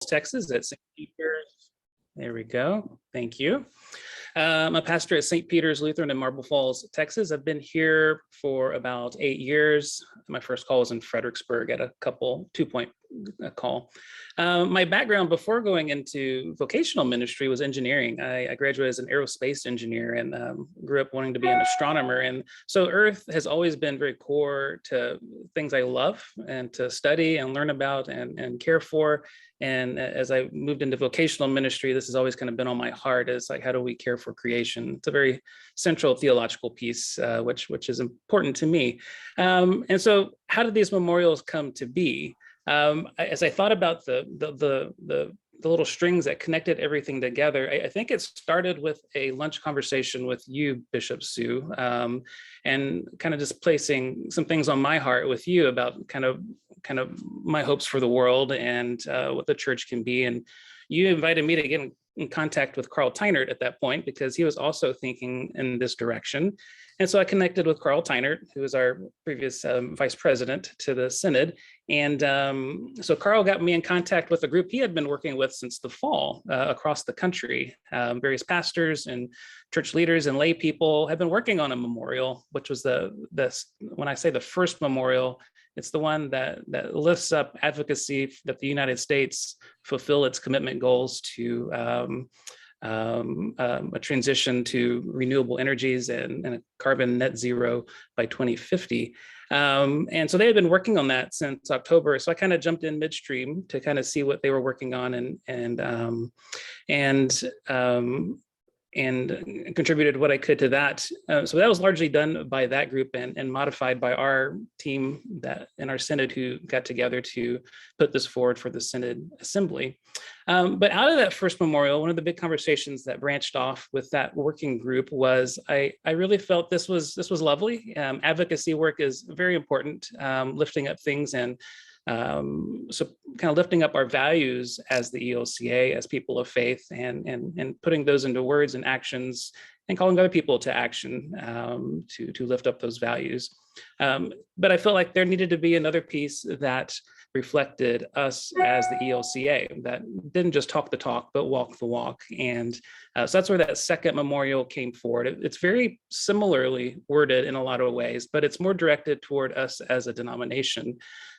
Texas at St. Peter's. There we go. Thank you. I'm a pastor at St. Peter's Lutheran in Marble Falls, Texas. I've been here for about 8 years. My first call was in Fredericksburg at a 2-point call. My background before going into vocational ministry was engineering. I graduated as an aerospace engineer and grew up wanting to be an astronomer. And so Earth has always been very core to things I love and to study and learn about and care for. And as I moved into vocational ministry, this has always kind of been on my heart, is like, how do we care for creation? It's a very central theological piece, which is important to me. And so how did these memorials come to be? As I thought about the little strings that connected everything together, I think it started with a lunch conversation with you, Bishop Sue, and kind of just placing some things on my heart with you about kind of my hopes for the world and what the church can be. And you invited me to get in contact with Carl Teinert at that point, because he was also thinking in this direction. And so I connected with Carl Teinert, who was our previous vice president to the synod. And so Carl got me in contact with a group he had been working with since the fall across the country. Various pastors and church leaders and lay people have been working on a memorial, which was when I say the first memorial, it's the one that lifts up advocacy that the United States fulfill its commitment goals to a transition to renewable energies and a carbon net zero by 2050. And so they had been working on that since October. So I kind of jumped in midstream to kind of see what they were working on and contributed what I could to that. So that was largely done by that group and modified by our team that in our synod who got together to put this forward for the synod assembly. But out of that first memorial, one of the big conversations that branched off with that working group was I really felt this was lovely. Advocacy work is very important, lifting up things and so kind of lifting up our values as the ELCA, as people of faith, and putting those into words and actions and calling other people to action to lift up those values. But I felt like there needed to be another piece that reflected us as the ELCA, that didn't just talk the talk, but walk the walk. And so that's where that second memorial came forward. It's very similarly worded in a lot of ways, but it's more directed toward us as a denomination.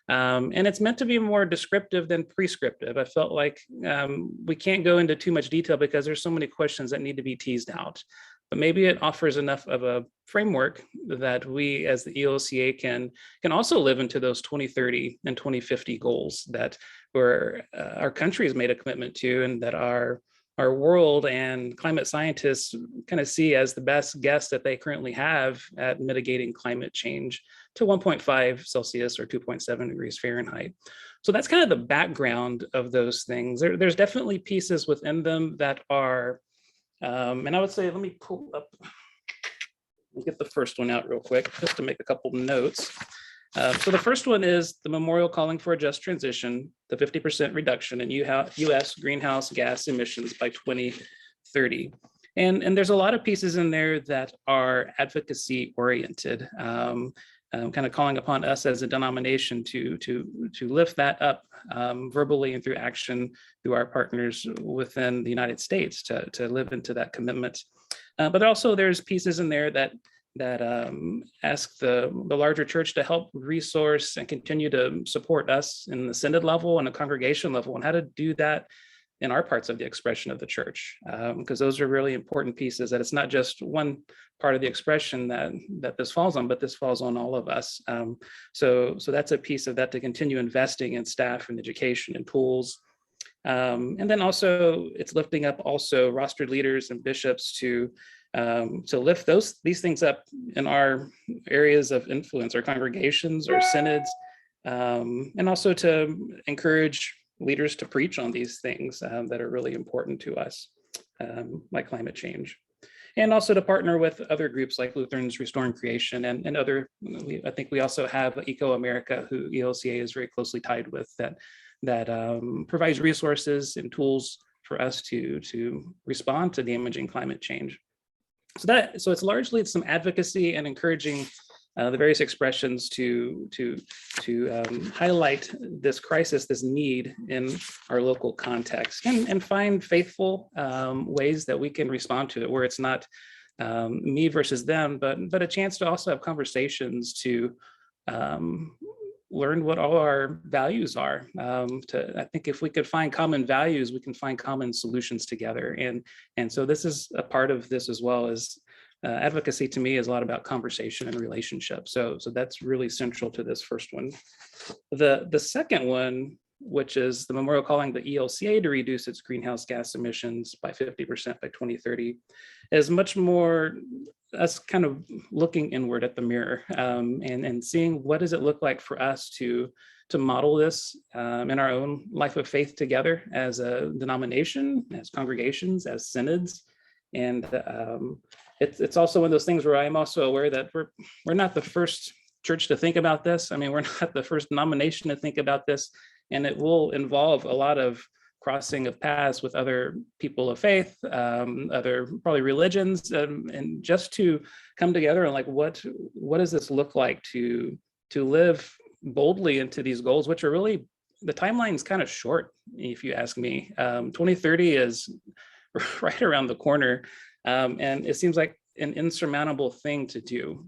And it's meant to be more descriptive than prescriptive. I felt like we can't go into too much detail because there's so many questions that need to be teased out. But maybe it offers enough of a framework that we as the ELCA can also live into those 2030 and 2050 goals that our country has made a commitment to, and that our world and climate scientists kind of see as the best guess that they currently have at mitigating climate change to 1.5 Celsius or 2.7 degrees Fahrenheit. So that's kind of the background of those things. There's definitely pieces within them that are, and I would say, let me pull up, we'll get the first one out real quick, just to make a couple notes. So the first one is the memorial calling for a just transition, the 50% reduction in US greenhouse gas emissions by 2030. And there's a lot of pieces in there that are advocacy oriented, kind of calling upon us as a denomination to lift that up verbally and through action through our partners within the United States to live into that commitment. But also there's pieces in there that ask the larger church to help resource and continue to support us in the synod level and the congregation level, and how to do that in our parts of the expression of the church, because those are really important pieces, that it's not just one part of the expression that this falls on, but this falls on all of us. So that's a piece of that, to continue investing in staff and education and tools. And then also it's lifting up also rostered leaders and bishops to lift these things up in our areas of influence, our congregations, our synods, and also to encourage leaders to preach on these things that are really important to us, like climate change. And also to partner with other groups like Lutherans Restoring Creation and other, I think we also have Eco America, who ELCA is very closely tied with, that provides resources and tools for us to respond to damaging climate change. So it's largely some advocacy and encouraging the various expressions to highlight this crisis, this need in our local context, and find faithful ways that we can respond to it, where it's not me versus them, but a chance to also have conversations to learn what all our values are. I think if we could find common values, we can find common solutions together. And so this is a part of this as well. As advocacy to me is a lot about conversation and relationship. So that's really central to this first one. The second one, which is the memorial calling the ELCA to reduce its greenhouse gas emissions by 50% by 2030, is much more us kind of looking inward at the mirror and seeing what does it look like for us to model this in our own life of faith together as a denomination, as congregations, as synods. And it's also one of those things where I'm also aware that we're not the first church to think about this. I mean, we're not the first denomination to think about this, and it will involve a lot of crossing of paths with other people of faith, other probably religions, and just to come together and like, what does this look like to live boldly into these goals, which are really, the timeline is kind of short, if you ask me. 2030 is right around the corner, and it seems like an insurmountable thing to do.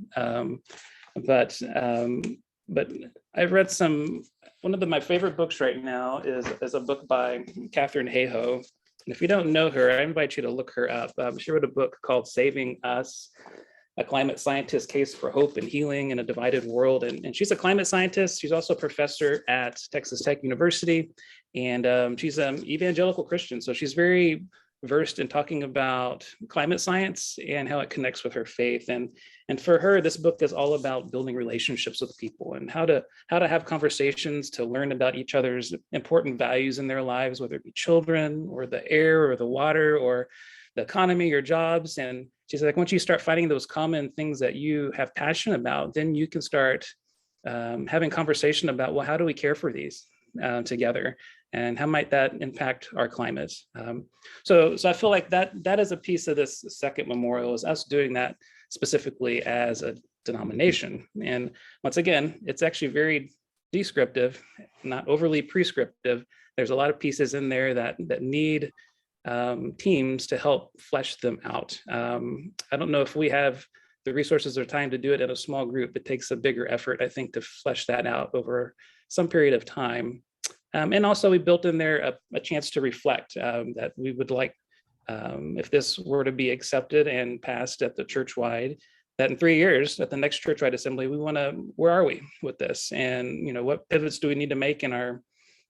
But I've read one of my favorite books right now is a book by Catherine Hayhoe. And if you don't know her, I invite you to look her up. She wrote a book called Saving Us, a climate scientist's case for hope and healing in a divided world. And she's a climate scientist. She's also a professor at Texas Tech University. And she's an evangelical Christian. So she's very versed in talking about climate science and how it connects with her faith. And for her, this book is all about building relationships with people and how to have conversations to learn about each other's important values in their lives, whether it be children or the air or the water or the economy or jobs. And she's like, once you start finding those common things that you have passion about, then you can start having conversation about, well, how do we care for these together? And how might that impact our climate? So I feel like that is a piece of this second memorial, is us doing that specifically as a denomination. And once again, it's actually very descriptive, not overly prescriptive. There's a lot of pieces in there that need teams to help flesh them out. I don't know if we have the resources or time to do it in a small group. It takes a bigger effort, I think, to flesh that out over some period of time. And also we built in there a chance to reflect that we would like, if this were to be accepted and passed at the churchwide, that in 3 years at the next churchwide assembly, where are we with this? And, what pivots do we need to make in our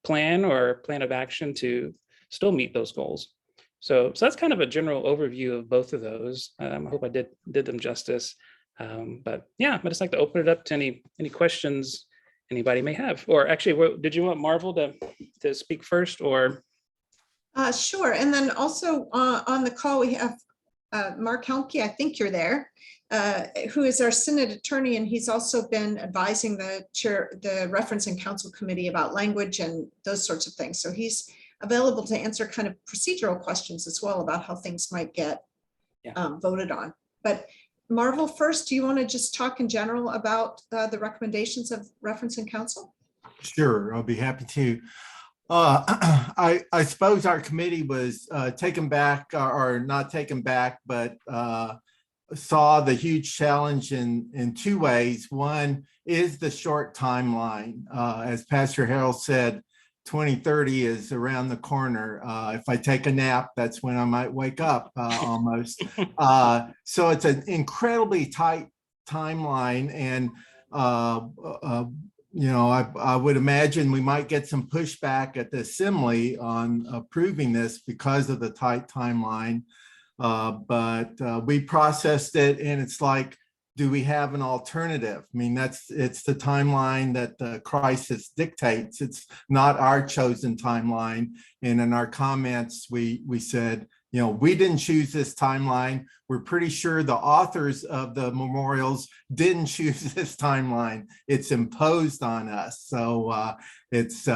plan or plan of action to still meet those goals? So that's kind of a general overview of both of those. I hope I did them justice. But yeah, I'd just like to open it up to any questions anybody may have. Or actually, did you want Marvel to speak first, or? Sure. And then also on the call, we have Mark Helmke, I think you're there, who is our Synod attorney, and he's also been advising the Reference and Council Committee about language and those sorts of things. So he's available to answer kind of procedural questions as well about how things might get voted on. But Marvel, first, do you want to just talk in general about the recommendations of Reference and Council? Sure, I'll be happy to. I suppose our committee was taken back, or not taken back, but saw the huge challenge in two ways. One is the short timeline. As Pastor Harold said, 2030 is around the corner. If I take a nap, that's when I might wake up almost. So it's an incredibly tight timeline. And, I would imagine we might get some pushback at the assembly on approving this because of the tight timeline. But we processed it, and it's like, do we have an alternative? I mean, it's the timeline that the crisis dictates. It's not our chosen timeline. And in our comments, we said, we didn't choose this timeline. We're pretty sure the authors of the memorials didn't choose this timeline. It's imposed on us. So it's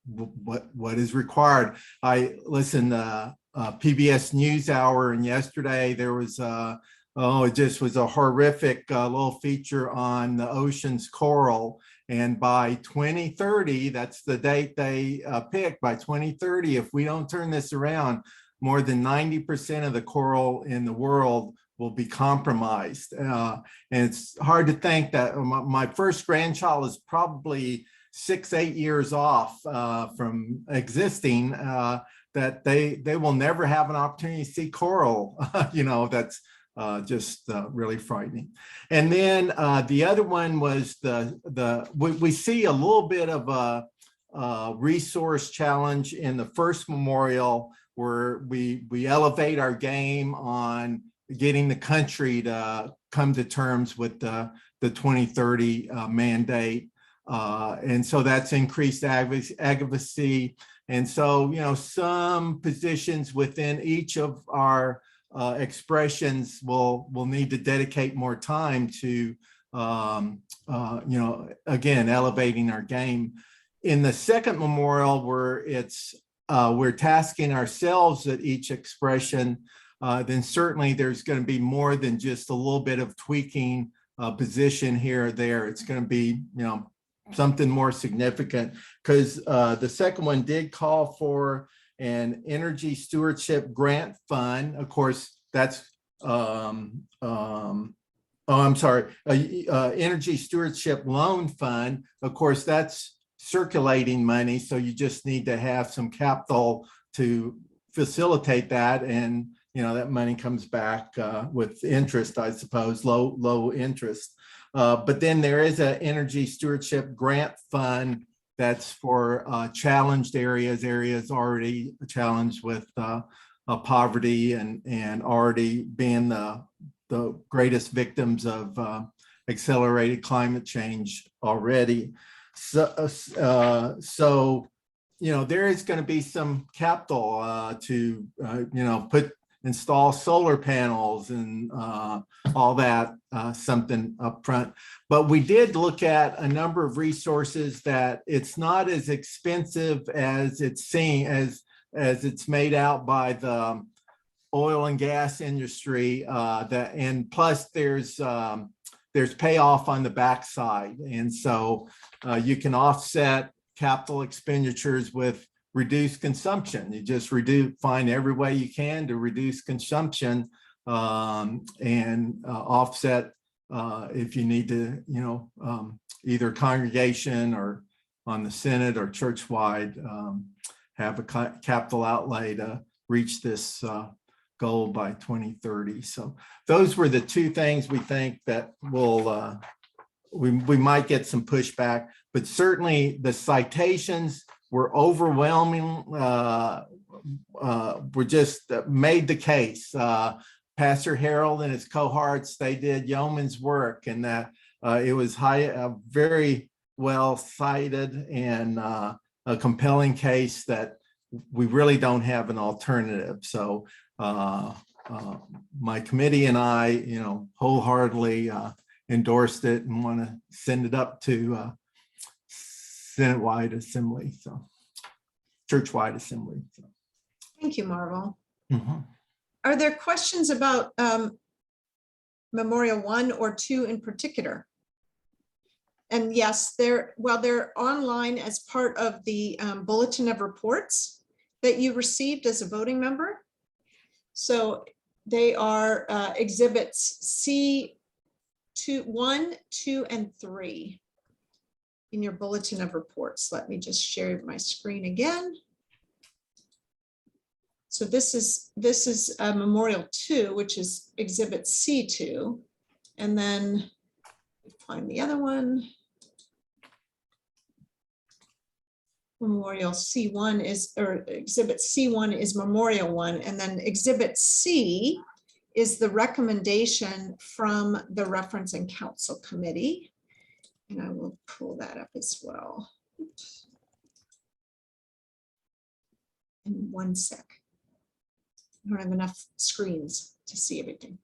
what is required. I listened to PBS NewsHour, and yesterday there was oh, it just was a horrific little feature on the ocean's coral. And by 2030, that's the date they picked, by 2030, if we don't turn this around, more than 90% of the coral in the world will be compromised. And it's hard to think that my first grandchild is probably 6-8 years off from existing, that they will never have an opportunity to see coral. You know, that's just really frightening. And then the other one was we see a little bit of a resource challenge in the first memorial, where we elevate our game on getting the country to come to terms with the 2030 mandate. And so that's increased advocacy. And so, you know, some positions within each of our expressions will need to dedicate more time to, you know, again, elevating our game. In the second memorial, where it's we're tasking ourselves at each expression, then certainly there's going to be more than just a little bit of tweaking position here or there. It's going to be, you know, something more significant, because the second one did call for an energy stewardship grant fund. Of course, that's energy stewardship loan fund. Of course, that's circulating money, so you just need to have some capital to facilitate that, and you know that money comes back with interest, I suppose, low interest. But then there is an energy stewardship grant fund that's for challenged areas already challenged with poverty and already being the greatest victims of accelerated climate change already. So you know, there is going to be some capital to you know, install solar panels and all that, something up front. But we did look at a number of resources that it's not as expensive as it's seen, as it's made out by the oil and gas industry, and plus there's payoff on the backside. And so you can offset capital expenditures with reduced consumption. You just find every way you can to reduce consumption, and offset if you need to, you know, either congregation or on the Senate or church-wide, have a capital outlay to reach this goal by 2030. So those were the two things we think that will we might get some pushback, but certainly the citations were overwhelming. We just made the case. Pastor Harold and his cohorts, they did yeoman's work, and that it was very well cited, and a compelling case that we really don't have an alternative. So my committee and I, you know, wholeheartedly endorsed it and want to send it up to Senate-wide assembly, so church-wide assembly. So. Thank you, Marvel. Mm-hmm. Are there questions about Memorial 1 or 2 in particular? And yes, they're online as part of the Bulletin of Reports that you received as a voting member. So they are exhibits C1, 2, and 3 in your Bulletin of Reports. Let me just share my screen again. So this is Memorial 2, which is exhibit C2, and then find the other one. Memorial C1 is, or exhibit C1 is Memorial 1, and then exhibit C is the recommendation from the Reference and Counsel Committee. And I will pull that up as well. Oops. In 1 sec. I don't have enough screens to see everything.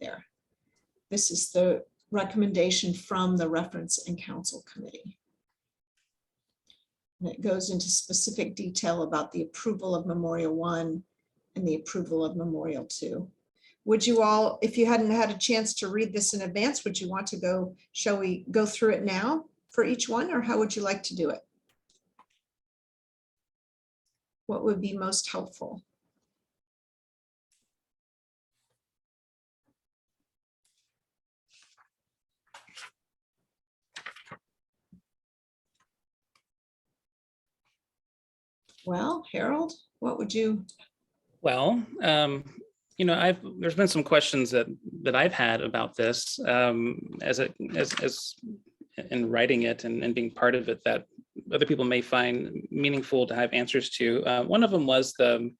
There. This is the recommendation from the Reference and Counsel Committee. And it goes into specific detail about the approval of Memorial 1 and the approval of Memorial 2. Would you all, if you hadn't had a chance to read this in advance, would you want to go, shall we go through it now for each one, or how would you like to do it? What would be most helpful? Well, Harold, what would you? Well, there's been some questions that I've had about this as in writing it and being part of it that other people may find meaningful to have answers to. One of them was the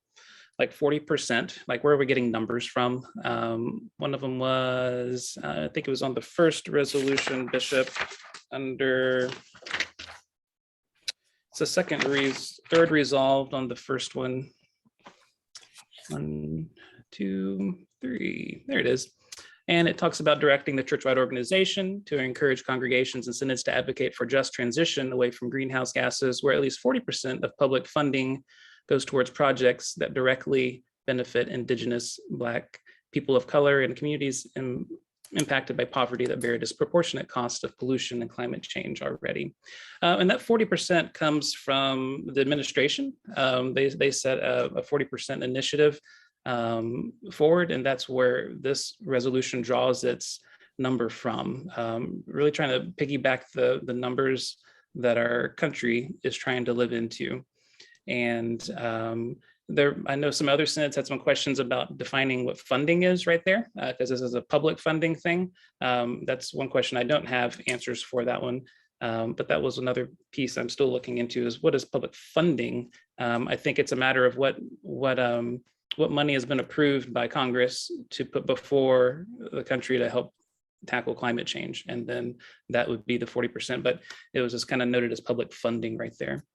40%, like where are we getting numbers from? One of them was, I think it was on the first resolution, Bishop, under, it's the third resolved on the first one. 1, 2, 3, there it is. And it talks about directing the churchwide organization to encourage congregations and synods to advocate for just transition away from greenhouse gases, where at least 40% of public funding goes towards projects that directly benefit Indigenous, Black, people of color, and communities impacted by poverty that bear a disproportionate cost of pollution and climate change already. And that 40% comes from the administration. They set a 40% initiative forward, and that's where this resolution draws its number from, really trying to piggyback the numbers that our country is trying to live into. And I know some other synods had some questions about defining what funding is right there, because this is a public funding thing. That's one question I don't have answers for that one. But that was another piece I'm still looking into, is what is public funding? I think it's a matter of what money has been approved by Congress to put before the country to help tackle climate change. And then that would be the 40%, but it was just kind of noted as public funding right there.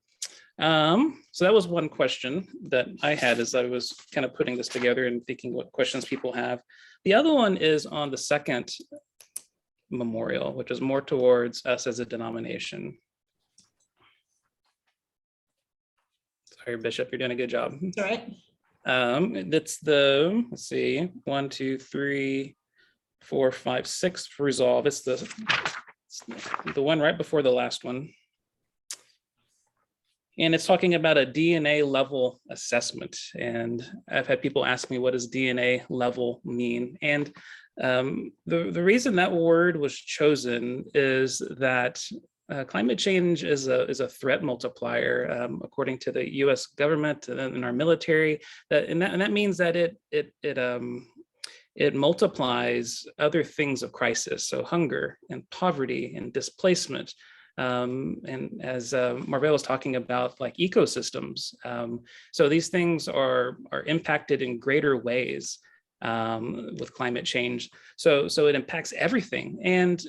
So that was one question that I had as I was kind of putting this together and thinking what questions people have. The other one is on the second memorial, which is more towards us as a denomination. Sorry, Bishop, you're doing a good job. All right. That's the, let's see, 1, 2, 3, 4, 5, 6 resolve. It's the one right before the last one. And it's talking about a DNA level assessment. And I've had people ask me, what does DNA level mean? And the reason that word was chosen is that climate change is a threat multiplier, according to the U.S. government and our military. And that means that it multiplies other things of crisis, so hunger and poverty and displacement. And as Marvell was talking about, like ecosystems. So these things are impacted in greater ways with climate change. So it impacts everything. And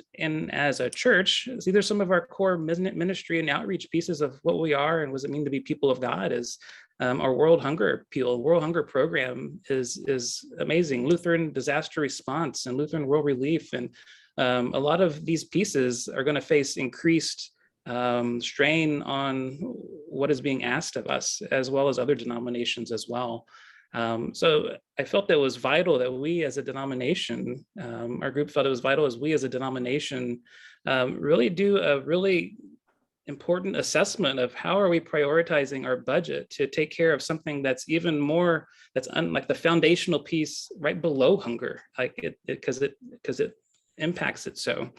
as a church, these are some of our core ministry and outreach pieces of what we are and what does it mean to be people of God. Is our World Hunger Appeal, World Hunger Program is amazing. Lutheran Disaster Response and Lutheran World Relief, and a lot of these pieces are going to face increased strain on what is being asked of us, as well as other denominations as well. So I felt that it was vital that we as a denomination, our group felt it was vital as we as a denomination really do a really important assessment of how are we prioritizing our budget to take care of something that's even more, that's like the foundational piece right below hunger, like because it impacts it so,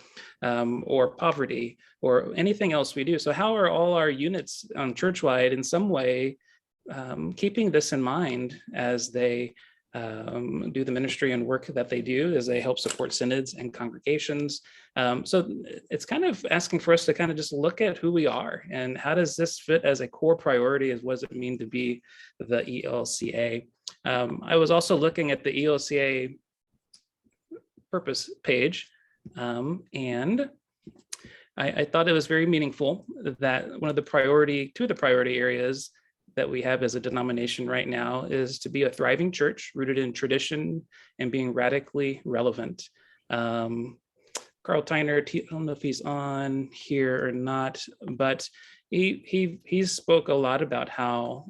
or poverty or anything else we do. So how are all our units on churchwide in some way keeping this in mind as they do the ministry and work that they do, as they help support synods and congregations? So it's kind of asking for us to kind of just look at who we are and how does this fit as a core priority, as what does it mean to be the ELCA? I was also looking at the ELCA purpose page, and I thought it was very meaningful that two of the priority areas that we have as a denomination right now is to be a thriving church rooted in tradition and being radically relevant. Carl Tyner, I don't know if he's on here or not, but he spoke a lot about how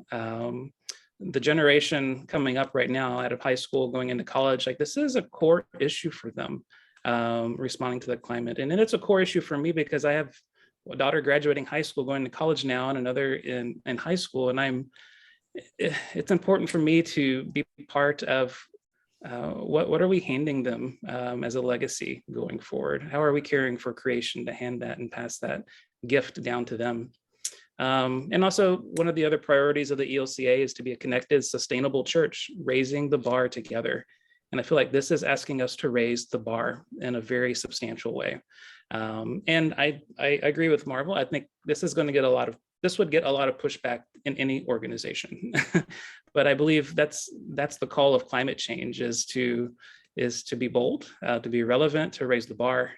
the generation coming up right now out of high school, going into college, like this is a core issue for them, responding to the climate. And then it's a core issue for me because I have a daughter graduating high school, going to college now, and another in high school. And it's important for me to be part of what are we handing them as a legacy going forward? How are we caring for creation to hand that and pass that gift down to them? And also, one of the other priorities of the ELCA is to be a connected, sustainable church, raising the bar together. And I feel like this is asking us to raise the bar in a very substantial way. And I agree with Marvel. I think this would get a lot of pushback in any organization. But I believe that's the call of climate change, is to be bold, to be relevant, to raise the bar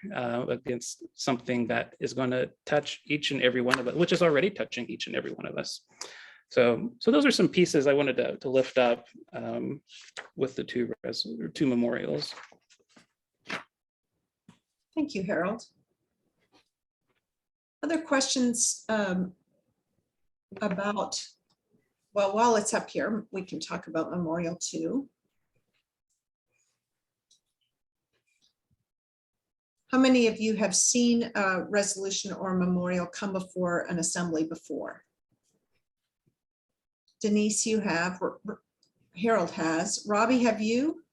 against something that is going to touch each and every one of us, which is already touching each and every one of us. So those are some pieces I wanted to lift up with the two memorials. Thank you, Harold. Other questions about, well, while it's up here, we can talk about Memorial 2. How many of you have seen a resolution or memorial come before an assembly before? Denise, you have. Harold has. Robbie, have you?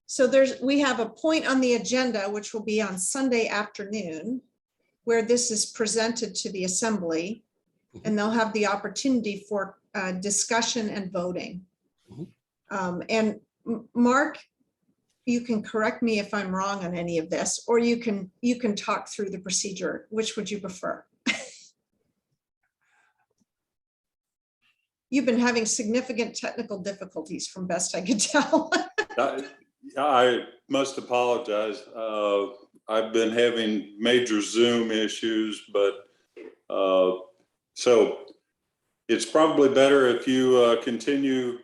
So we have a point on the agenda, which will be on Sunday afternoon, where this is presented to the assembly, and they'll have the opportunity for discussion and voting. And Mark, you can correct me if I'm wrong on any of this, or you can talk through the procedure. Which would you prefer? You've been having significant technical difficulties, from best I could tell. I must apologize. I've been having major Zoom issues, but so it's probably better if you continue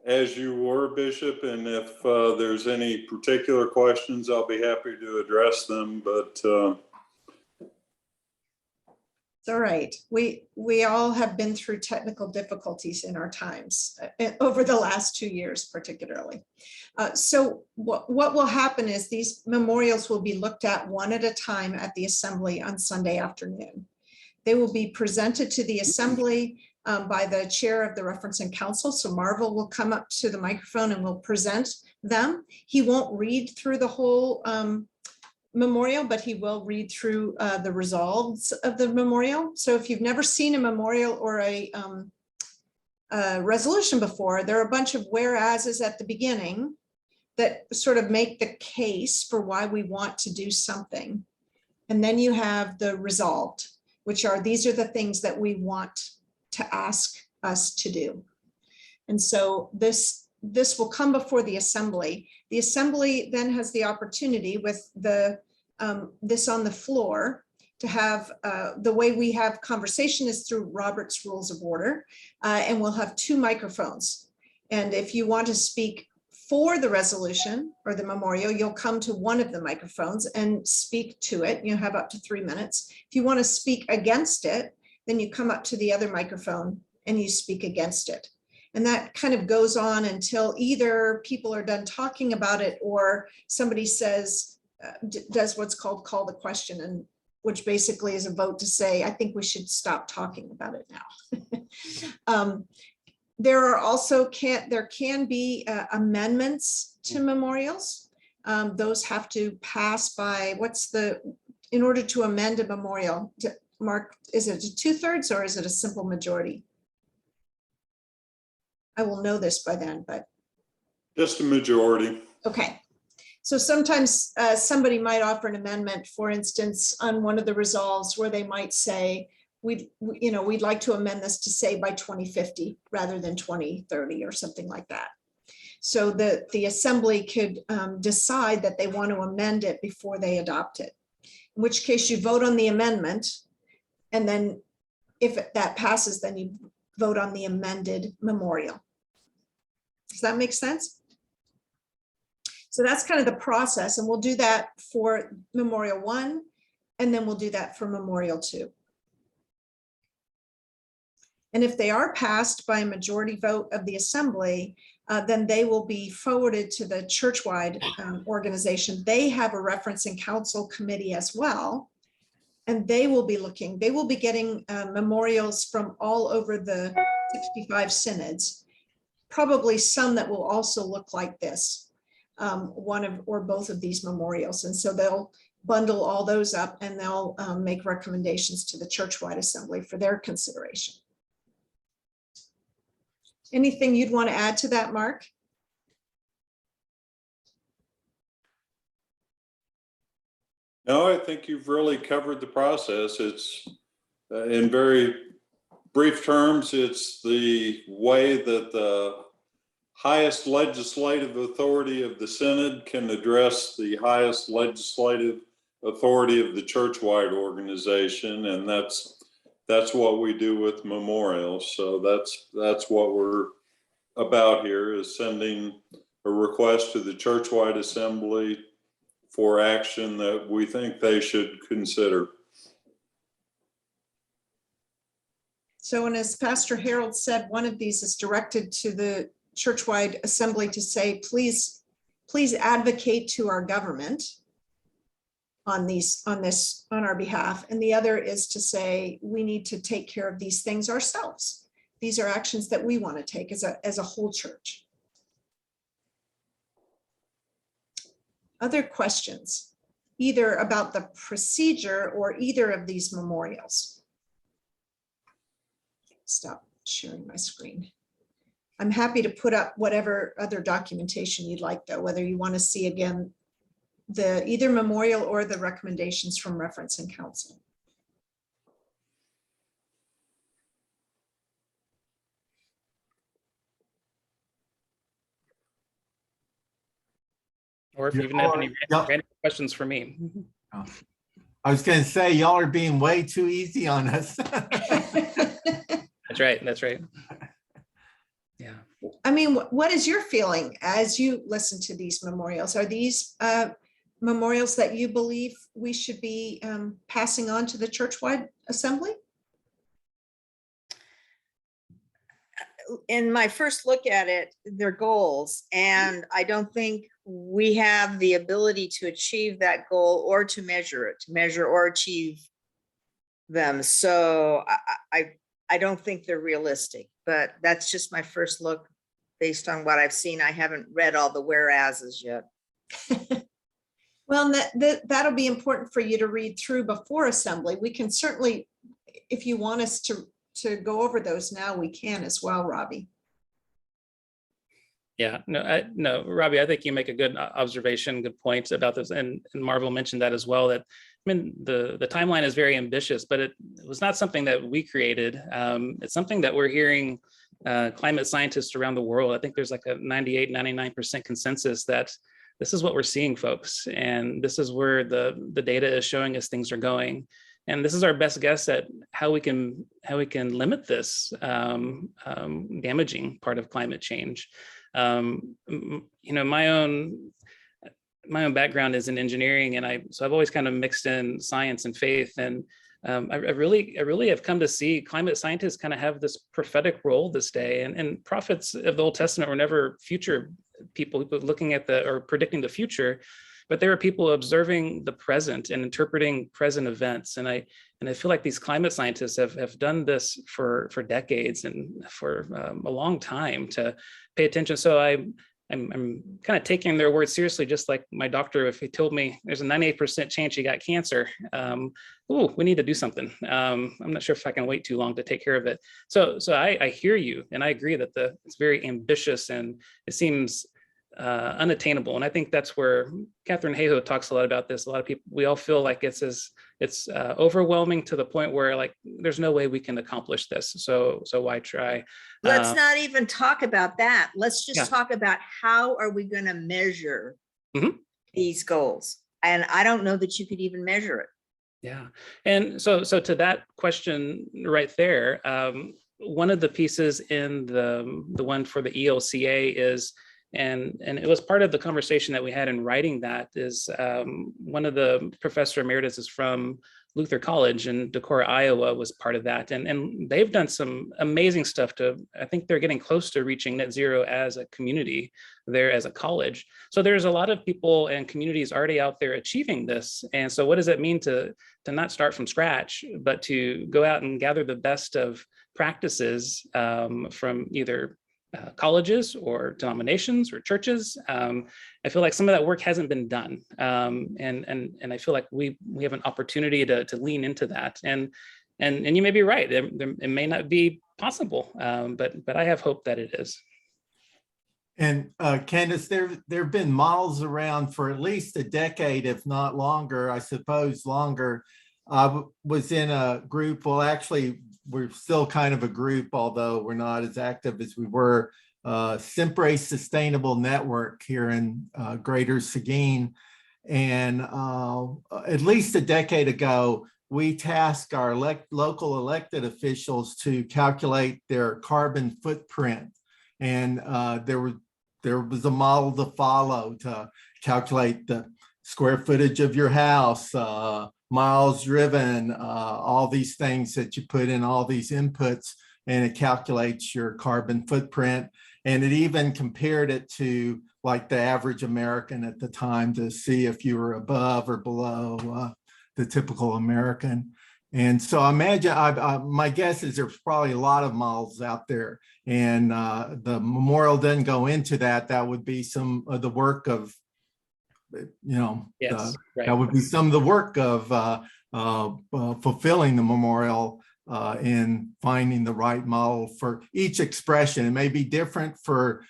as you were, Bishop, and if there's any particular questions, I'll be happy to address them, but it's all right. We all have been through technical difficulties in our times over the last 2 years, particularly. So what will happen is these memorials will be looked at one at a time at the assembly on Sunday afternoon. They will be presented to the assembly by the chair of the Referencing Council. So Marvel will come up to the microphone and will present them. He won't read through the whole memorial, but he will read through the resolves of the memorial. So if you've never seen a memorial or a resolution before, there are a bunch of whereases at the beginning that sort of make the case for why we want to do something. And then you have the resolved, which are, these are the things that we want to ask us to do. And so this will come before the assembly. The assembly then has the opportunity with this on the floor to have, the way we have conversation is through Robert's Rules of Order, and we'll have 2 microphones. And if you want to speak for the resolution or the memorial, you'll come to one of the microphones and speak to it. You have up to 3 minutes. If you want to speak against it, then you come up to the other microphone and you speak against it. And that kind of goes on until either people are done talking about it or somebody says, does what's called call the question, and which basically is a vote to say, I think we should stop talking about it now. There are also there can be amendments to memorials. Those have to pass by, in order to amend a memorial, Mark, is it a 2/3 or is it a simple majority? I will know this by then, but. just a majority. Okay. So sometimes somebody might offer an amendment, for instance, on one of the resolves where they might say, we'd like to amend this to say by 2050 rather than 2030 or something like that. So the assembly could decide that they want to amend it before they adopt it, in which case you vote on the amendment. And then if that passes, then you vote on the amended memorial. Does that make sense? So that's kind of the process, and we'll do that for Memorial 1, and then we'll do that for Memorial 2. And if they are passed by a majority vote of the assembly, then they will be forwarded to the churchwide organization. They have a reference and council committee as well. And they will be getting memorials from all over the 65 synods, probably some that will also look like this, one of or both of these memorials. And so they'll bundle all those up and they'll make recommendations to the churchwide assembly for their consideration. Anything you'd want to add to that, Mark? No, I think you've really covered the process. It's in very brief terms, it's the way that the highest legislative authority of the synod can address the highest legislative authority of the churchwide organization, and that's what we do with memorials. So that's what we're about here, is sending a request to the churchwide assembly for action that we think they should consider. So, and as Pastor Harold said, one of these is directed to the churchwide assembly to say, please advocate to our government on our behalf. And the other is to say, we need to take care of these things ourselves. These are actions that we want to take as a whole church. Other questions, either about the procedure or either of these memorials? Stop sharing my screen. I'm happy to put up whatever other documentation you'd like, though, whether you want to see again the either memorial or the recommendations from reference and council. Or if you even have any random questions for me. I was going to say, y'all are being way too easy on us. That's right. That's right. Yeah. I mean, what is your feeling as you listen to these memorials? Are these memorials that you believe we should be passing on to the churchwide assembly? In my first look at it, they're goals, and I don't think we have the ability to achieve that goal or to measure or achieve them. So I don't think they're realistic, but that's just my first look based on what I've seen. I haven't read all the whereases yet. Well, that'll be important for you to read through before assembly. We can certainly, if you want us to go over those now, we can as well, Robbie. Yeah, no, Robbie, I think you make a good observation, good point about this. And Marvel mentioned that as well, that I mean, the timeline is very ambitious, but it was not something that we created. It's something that we're hearing climate scientists around the world. I think there's like a 98, 99% consensus that this is what we're seeing, folks. And this is where the data is showing us things are going. And this is our best guess at how we can limit this damaging part of climate change. You know, my own background is in engineering, and so I've always kind of mixed in science and faith. And I really have come to see climate scientists kind of have this prophetic role this day. And prophets of the Old Testament were never future people looking at or predicting the future, but there are people observing the present and interpreting present events. And I feel like these climate scientists have done this for decades and for a long time to pay attention. So I'm kind of taking their word seriously, just like my doctor, if he told me there's a 98% chance you got cancer, we need to do something. I'm not sure if I can wait too long to take care of it. So I hear you, and I agree that it's very ambitious and it seems unattainable. And I think that's where Catherine Hayhoe talks a lot about this. A lot of people, we all feel like it's overwhelming to the point where like there's no way we can accomplish this. So why try? Let's not even talk about that. Let's just talk about how are we going to measure these goals? And I don't know that you could even measure it. Yeah. And so to that question right there, one of the pieces in the one for the ELCA is, and it was part of the conversation that we had in writing that, is one of the professor emeritus is from Luther College in Decorah, Iowa was part of that. And they've done some amazing stuff I think they're getting close to reaching net zero as a community there as a college. So there's a lot of people and communities already out there achieving this. And so what does it mean to not start from scratch, but to go out and gather the best of practices from either colleges or denominations or churches? I feel like some of that work hasn't been done, and I feel like we have an opportunity to lean into that. And you may be right; it may not be possible, but I have hope that it is. And Candace, there have been models around for at least a decade, if not longer. I suppose longer. I was in a group. Well, actually, we're still kind of a group, although we're not as active as we were. Sempre Sustainable Network here in Greater Seguin. And at least a decade ago, we tasked our local elected officials to calculate their carbon footprint. And there was a model to follow to calculate the square footage of your house, miles driven, all these things that you put in, all these inputs, and it calculates your carbon footprint. And it even compared it to like the average American at the time to see if you were above or below the typical American. And so I imagine, my guess is there's probably a lot of models out there, and the memorial doesn't go into that. That would be some of the work of, Yes, right. that would be some of the work of fulfilling the memorial in finding the right model for each expression. It may be different for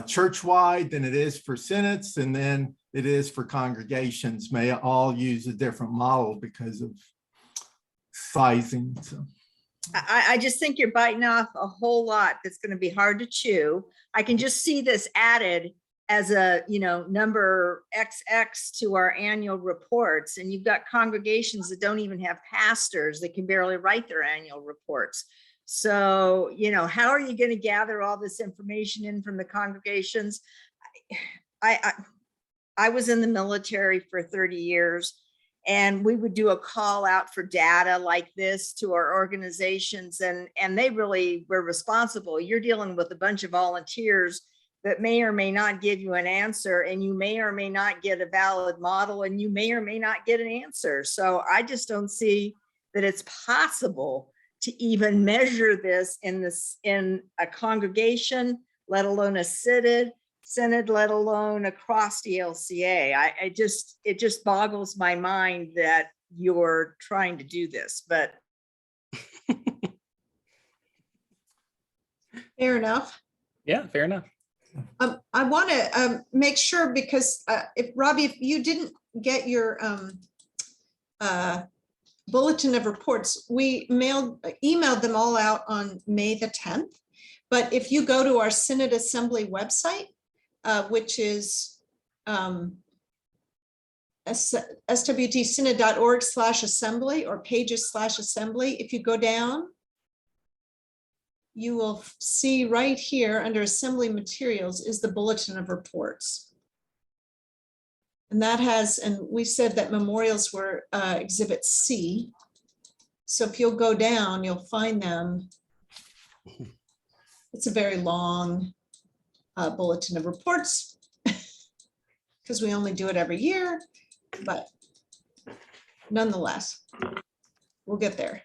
church-wide than it is for synods, and then it is for congregations. May all use a different model because of sizing. So I just think you're biting off a whole lot that's going to be hard to chew. I can just see this added as a, number XX to our annual reports. And you've got congregations that don't even have pastors that can barely write their annual reports. So, how are you going to gather all this information in from the congregations? I was in the military for 30 years, and we would do a call out for data like this to our organizations, and they really were responsible. You're dealing with a bunch of volunteers that may or may not give you an answer, and you may or may not get a valid model, and you may or may not get an answer. So I just don't see that it's possible to even measure this in a congregation, let alone a synod, let alone across the LCA. It just boggles my mind that you're trying to do this, but. Fair enough. Yeah, fair enough. I want to make sure, because Robbie, if you didn't get your Bulletin of Reports, we emailed them all out on May the 10th. But if you go to our Synod Assembly website, which is swtsynod.org/assembly or pages/assembly, if you go down, you will see right here under Assembly Materials is the Bulletin of Reports. And that has, and we said that memorials were Exhibit C. So if you'll go down, you'll find them. It's a very long Bulletin of Reports because we only do it every year, but nonetheless, we'll get there.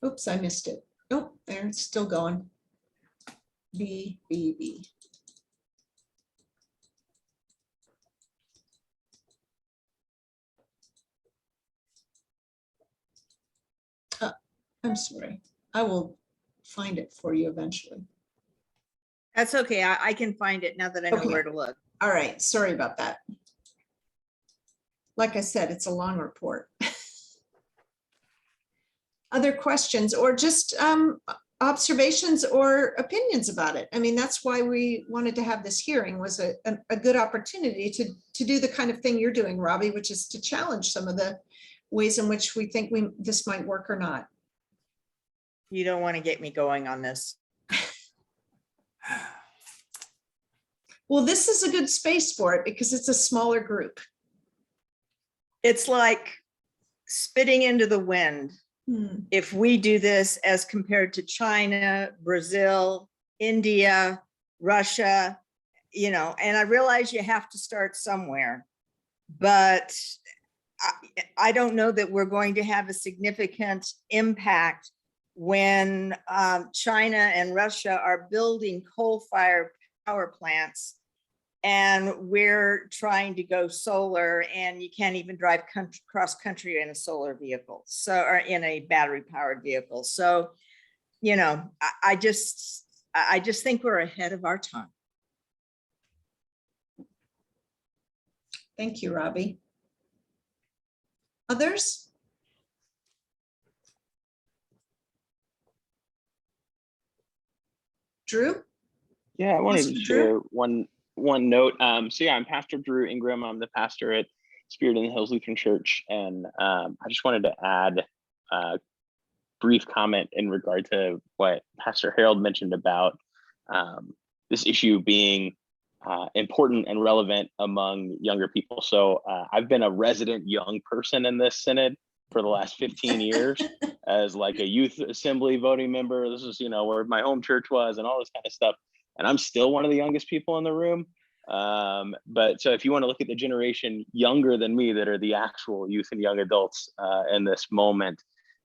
Oops, I missed it. Nope, there, it's still going. B. I'm sorry. I will find it for you eventually. That's okay. I can find it now that I know Okay. where to look. All right, sorry about that. Like I said, it's a long report. Other questions or just observations or opinions about it? I mean, that's why we wanted to have this hearing, was a good opportunity to do the kind of thing you're doing, Robbie, which is to challenge some of the ways in which we think this might work or not. You don't want to get me going on this. Well, this is a good space for it because it's a smaller group. it's like spitting into the wind. If we do this as compared to China, Brazil, India, Russia, you know, and I realize you have to start somewhere, but I don't know that we're going to have a significant impact when China and Russia are building coal-fired power plants and we're trying to go solar, and you can't even drive cross country in a solar vehicle, so, or in a battery powered vehicle. So, you know, I just think we're ahead of our time. Thank you, Robbie. Others? Drew? Yeah, I wanted to Pastor share Drew? one note. So yeah, I'm Pastor Drew Ingram. I'm the pastor at Spirit in the Hills Lutheran Church, and I just wanted to add a brief comment in regard to what Pastor Harold mentioned about this issue being important and relevant among younger people. So I've been a resident young person in this synod for the last 15 years as like a youth assembly voting member. This is, you know, where my home church was and all this kind of stuff. And I'm still one of the youngest people in the room. But so if you want to look at the generation younger than me that are the actual youth and young adults in this moment,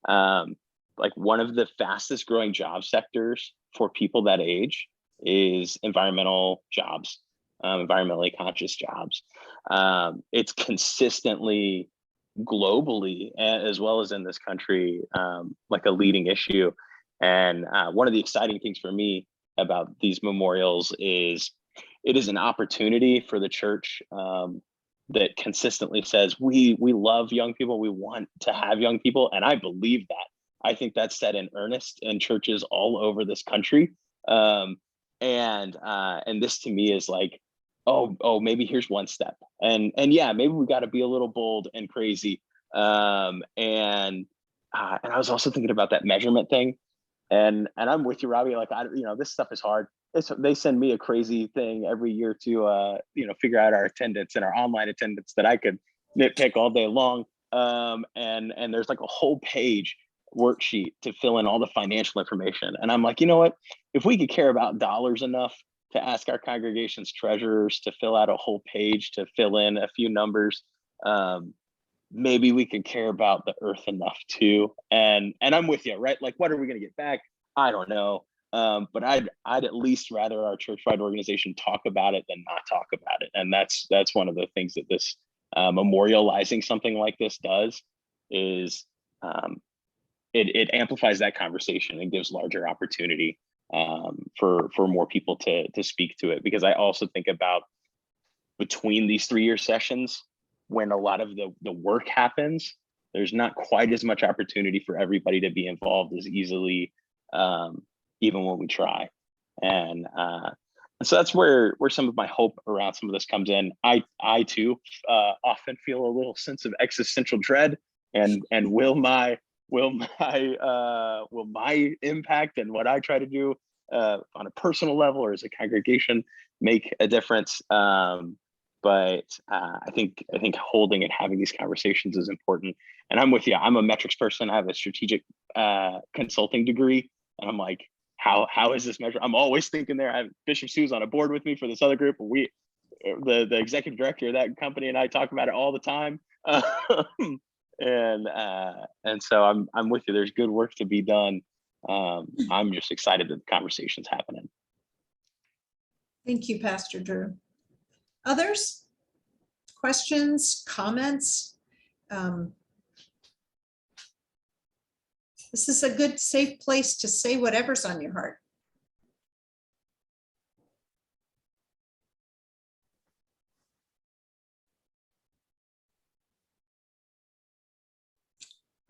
like one of the fastest growing job sectors for people that age is environmental jobs, environmentally conscious jobs. It's consistently globally, as well as in this country, like a leading issue. And one of the exciting things for me about these memorials is it is an opportunity for the church that consistently says we love young people, we want to have young people, and I believe that. I think that's said in earnest in churches all over this country, and this to me is like, oh, maybe here's one step, and yeah, maybe we got to be a little bold and crazy, and I was also thinking about that measurement thing. And I'm with you, Robbie. Like, this stuff is hard. They send me a crazy thing every year to, figure out our attendance and our online attendance that I could nitpick all day long. And there's like a whole page worksheet to fill in all the financial information. And I'm like, you know what? If we could care about dollars enough to ask our congregation's treasurers to fill out a whole page to fill in a few numbers, maybe we could care about the earth enough too. And I'm with you, right? Like, what are we going to get back? I don't know. But I'd at least rather our church-wide organization talk about it than not talk about it. And that's one of the things that this memorializing something like this does is it amplifies that conversation and gives larger opportunity for more people to speak to it. Because I also think about between these 3-year sessions, when a lot of the work happens, there's not quite as much opportunity for everybody to be involved as easily, even when we try. And so that's where some of my hope around some of this comes in. I too often feel a little sense of existential dread, and will my impact and what I try to do on a personal level or as a congregation make a difference? But I think holding and having these conversations is important. And I'm with you. I'm a metrics person. I have a strategic consulting degree, and I'm like, how is this measured? I'm always thinking there. I have Bishop Sue's on a board with me for this other group. The executive director of that company and I talk about it all the time. And so I'm with you. There's good work to be done. I'm just excited that the conversation's happening. Thank you, Pastor Drew. Others? Questions, comments? This is a good, safe place to say whatever's on your heart.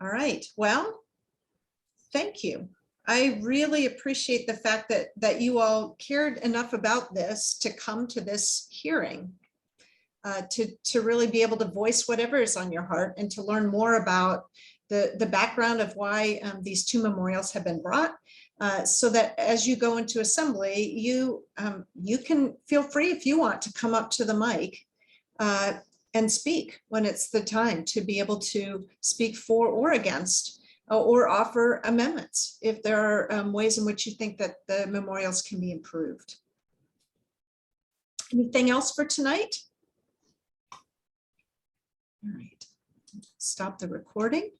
All right, well, thank you. I really appreciate the fact that you all cared enough about this to come to this hearing, to really be able to voice whatever is on your heart and to learn more about the background of why these two memorials have been brought, so that as you go into assembly, you can feel free if you want to come up to the mic and speak when it's the time to be able to speak for or against, or offer amendments if there are ways in which you think that the memorials can be improved. Anything else for tonight? All right, stop the recording.